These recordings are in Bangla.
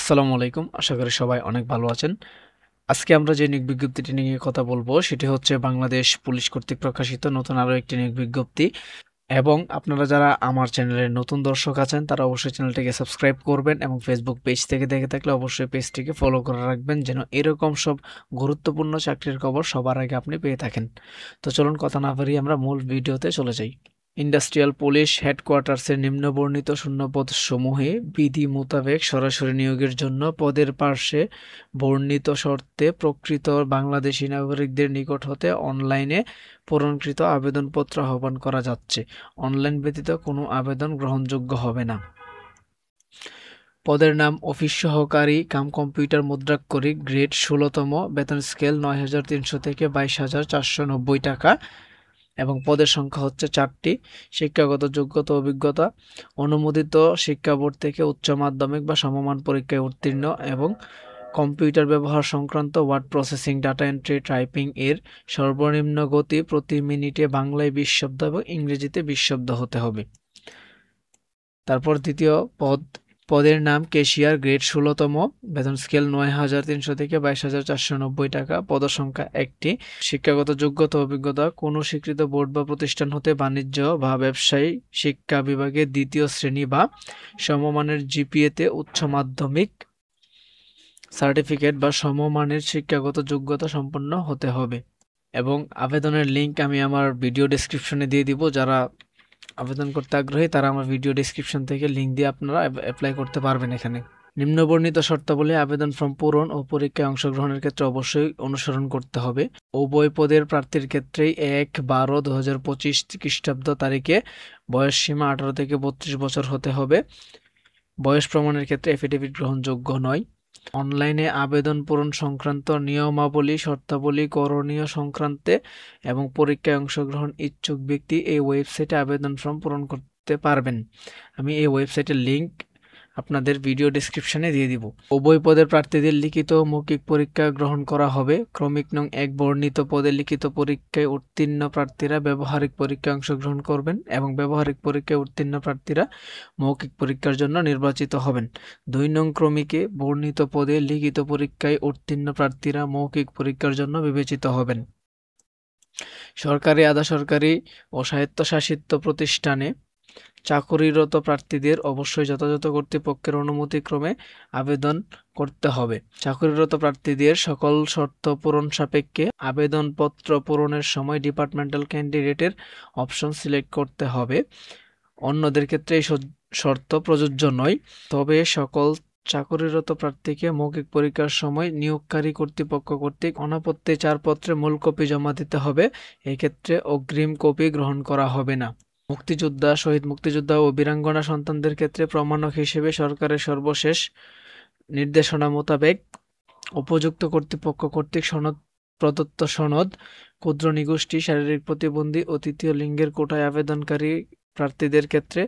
আসসালামু আলাইকুম। আশা করি সবাই অনেক ভালো আছেন। আজকে আমরা যে নিয়োগ বিজ্ঞপ্তিটি নিয়ে কথা বলবো সেটি হচ্ছে বাংলাদেশ পুলিশ কর্তৃক প্রকাশিত নতুন আরও একটি নিয়োগ বিজ্ঞপ্তি। এবং আপনারা যারা আমার চ্যানেলের নতুন দর্শক আছেন তারা অবশ্যই চ্যানেলটিকে সাবস্ক্রাইব করবেন এবং ফেসবুক পেজ থেকে দেখে থাকলে অবশ্যই পেজটিকে ফলো করে রাখবেন যেন এরকম সব গুরুত্বপূর্ণ চাকরির খবর সবার আগে আপনি পেয়ে থাকেন। তো চলুন কথা না বাড়িয়ে আমরা মূল ভিডিওতে চলে যাই। ইন্ডাস্ট্রিয়াল পুলিশ হেডকোয়ার্টার্সের নিম্নবর্ণিত শূন্যপদ সমূহে বিধি মোতাবেক সরাসরি নিয়োগের জন্য পদের পার্শ্বে বর্ণিত শর্তে প্রকৃত বাংলাদেশী নাগরিকদের নিকট হতে অনলাইনে পূরণকৃত আবেদনপত্র আহ্বান করা যাচ্ছে। অনলাইন ব্যতীত কোনো আবেদন গ্রহণযোগ্য হবে না। পদের নাম অফিস সহকারী কাম কম্পিউটার মুদ্রাক্ষরিক, গ্রেড ১৬তম, বেতন স্কেল ৯৩০০ থেকে ২২,৪৯০ টাকা এবং পদের সংখ্যা হচ্ছে ৪টি। শিক্ষাগত যোগ্যতা অভিজ্ঞতা অনুমোদিত শিক্ষা বোর্ড থেকে উচ্চ মাধ্যমিক বা সমমান পরীক্ষায় উত্তীর্ণ এবং কম্পিউটার ব্যবহার সংক্রান্ত word processing, data entry, typing এর সর্বনিম্ন গতি প্রতি মিনিটে বাংলায় ২০ শব্দ এবং ইংরেজিতে ২০ শব্দ হতে হবে। তারপর দ্বিতীয় পদের নাম ক্যাশিয়ার, গ্রেড ১৬তম, বেতন স্কেল ৯৩০০ থেকে ২২,৪৯০ টাকা, পদসংখ্যা ১টি। শিক্ষাগত যোগ্যতা অভিজ্ঞতা কোনো স্বীকৃত বোর্ড বা প্রতিষ্ঠান হতে বাণিজ্য বা ব্যবসায়ী শিক্ষা বিভাগে ২য় শ্রেণী বা সমমানের জিপিএতে উচ্চ মাধ্যমিক সার্টিফিকেট বা সমমানের শিক্ষাগত যোগ্যতা সম্পন্ন হতে হবে। এবং আবেদনের লিঙ্ক আমি আমার ভিডিও ডেসক্রিপশনে দিয়ে দিব। যারা আবেদন করতে আগ্রহী তারা আমার ভিডিও ডেসক্রিপশন থেকে লিঙ্ক দিয়ে আপনারা অ্যাপ্লাই করতে পারবেন। এখানে নিম্নবর্ণিত শর্তাবলী আবেদন ফর্ম পূরণ ও পরীক্ষায় অংশগ্রহণের ক্ষেত্রে অবশ্যই অনুসরণ করতে হবে। উভয় পদের প্রার্থীর ক্ষেত্রেই ১/১২/২০২৫ খ্রিস্টাব্দ তারিখে বয়স সীমা ১৮ থেকে ৩২ বছর হতে হবে। বয়স প্রমাণের ক্ষেত্রে এফিডেভিট গ্রহণযোগ্য নয়। অনলাইনে আবেদন পূরণ সংক্রান্ত নিয়মাবলী, শর্তাবলী, করণীয় সংক্রান্তে এবং পরীক্ষায় অংশগ্রহণ ইচ্ছুক ব্যক্তি এই ওয়েবসাইটে আবেদন ফর্ম পূরণ করতে পারবেন। আমি এই ওয়েবসাইটের লিঙ্ক আপনাদের ভিডিও ডেসক্রিপশনে দিয়ে দিব। উভয় পদের প্রার্থীদের লিখিত ও মৌখিক পরীক্ষা গ্রহণ করা হবে। ক্রমিক নং ১ বর্ণিত পদে লিখিত পরীক্ষায় উত্তীর্ণ প্রার্থীরা ব্যবহারিক পরীক্ষায় অংশগ্রহণ করবেন এবং ব্যবহারিক পরীক্ষায় উত্তীর্ণ প্রার্থীরা মৌখিক পরীক্ষার জন্য নির্বাচিত হবেন। ২ নং ক্রমিকে বর্ণিত পদে লিখিত পরীক্ষায় উত্তীর্ণ প্রার্থীরা মৌখিক পরীক্ষার জন্য বিবেচিত হবেন। সরকারি, আধা সরকারি ও স্বায়ত্তশাসিত প্রতিষ্ঠানে চাকুরিরত প্রার্থীদের অবশ্যই যথাযথ কর্তৃপক্ষের অনুমতিক্রমে আবেদন করতে হবে। চাকুরিরত প্রার্থীদের সকল শর্ত পূরণ সাপেক্ষে আবেদনপত্র পূরণের সময় ডিপার্টমেন্টাল ক্যান্ডিডেটের অপশন সিলেক্ট করতে হবে। অন্যদের ক্ষেত্রে এই শর্ত প্রযোজ্য নয়। তবে সকল চাকুরিরত প্রার্থীকে মৌখিক পরীক্ষার সময় নিয়োগকারী কর্তৃপক্ষ কর্তৃক অনাপত্তি চারপত্রে মূল কপি জমা দিতে হবে। এক্ষেত্রে অগ্রিম কপি গ্রহণ করা হবে না। মুক্তিযোদ্ধা, শহীদ মুক্তিযোদ্ধা ও বীরাঙ্গনা সন্তানদের ক্ষেত্রে প্রমাণক হিসেবে সরকারের সর্বশেষ নির্দেশনা মোতাবেক উপযুক্ত কর্তৃপক্ষ কর্তৃক প্রদত্ত সনদ, ক্ষুদ্র নিগোষ্ঠী, শারীরিক প্রতিবন্ধী ও তৃতীয় লিঙ্গের কোটায় আবেদনকারী প্রার্থীদের ক্ষেত্রে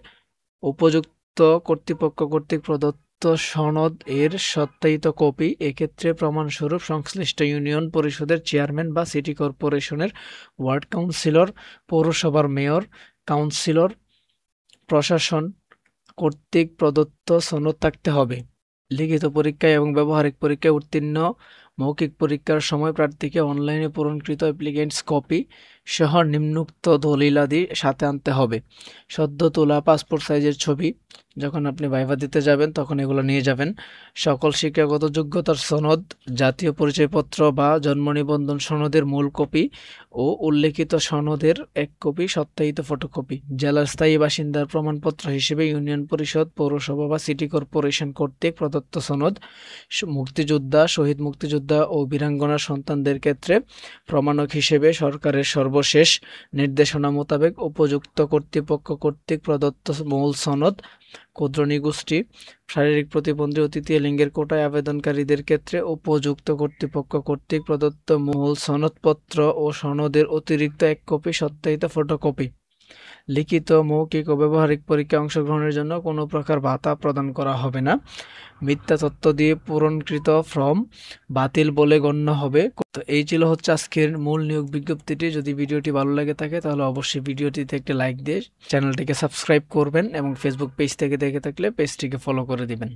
উপযুক্ত কর্তৃপক্ষ কর্তৃক প্রদত্ত সনদ এর সত্যায়িত কপি। এক্ষেত্রে প্রমাণস্বরূপ সংশ্লিষ্ট ইউনিয়ন পরিষদের চেয়ারম্যান বা সিটি কর্পোরেশনের ওয়ার্ড কাউন্সিলর, পৌরসভার মেয়র, কাউন্সিলর, প্রশাসন কর্তৃক প্রদত্ত সনদ থাকতে হবে। লিখিত পরীক্ষায় এবং ব্যবহারিক পরীক্ষায় উত্তীর্ণ মৌখিক পরীক্ষার সময় প্রার্থীকে অনলাইনে পূরণকৃত অ্যাপ্লিকেন্টস কপি সহ নিম্নোক্ত দলিলাদি সাথে আনতে হবে। সদ্য তোলা পাসপোর্ট সাইজের ছবি, যখন আপনি ভাইভা দিতে যাবেন তখন এগুলো নিয়ে যাবেন। সকল শিক্ষাগত যোগ্যতার সনদ, জাতীয় পরিচয়পত্র বা জন্ম নিবন্ধন সনদের মূল কপি ও উল্লেখিত সনদের ১ কপি সত্যায়িত ফটোকপি। জেলার স্থায়ী বাসিন্দার প্রমাণপত্র হিসেবে ইউনিয়ন পরিষদ, পৌরসভা বা সিটি কর্পোরেশন কর্তৃক প্রদত্ত সনদ। মুক্তিযোদ্ধা, শহীদ মুক্তিযোদ্ধা ও বীরাঙ্গনা সন্তানদের ক্ষেত্রে প্রমাণক হিসেবে সরকারের সর্বশেষ নির্দেশনা মোতাবেক উপযুক্ত কর্তৃপক্ষ কর্তৃক প্রদত্ত মূল সনদ। ক্ষুদ্র নিগোষ্ঠী, শারীরিক প্রতিবন্ধী ও তৃতীয় লিঙ্গের কোটায় আবেদনকারীদের ক্ষেত্রে উপযুক্ত কর্তৃপক্ষ কর্তৃক প্রদত্ত মূল সনদপত্র ও সনদের অতিরিক্ত ১ কপি সত্যায়িত ফটোকপি। লিখিত, মৌখিক ও ব্যবহারিক পরীক্ষায় অংশগ্রহণের জন্য কোনো প্রকার ভাতা প্রদান করা হবে না। মিথ্যা তথ্য দিয়ে পূরণকৃত ফর্ম বাতিল বলে গণ্য হবে। তো এই ছিল আজকের মূল নিয়োগ বিজ্ঞপ্তিটি। যদি ভিডিওটি ভালো লাগে থাকে তাহলে অবশ্যই ভিডিওটিতে একটি লাইক দিয়ে চ্যানেলটিকে সাবস্ক্রাইব করবেন এবং ফেসবুক পেজ থেকে দেখে থাকলে পেজটিকে ফলো করে দিবেন।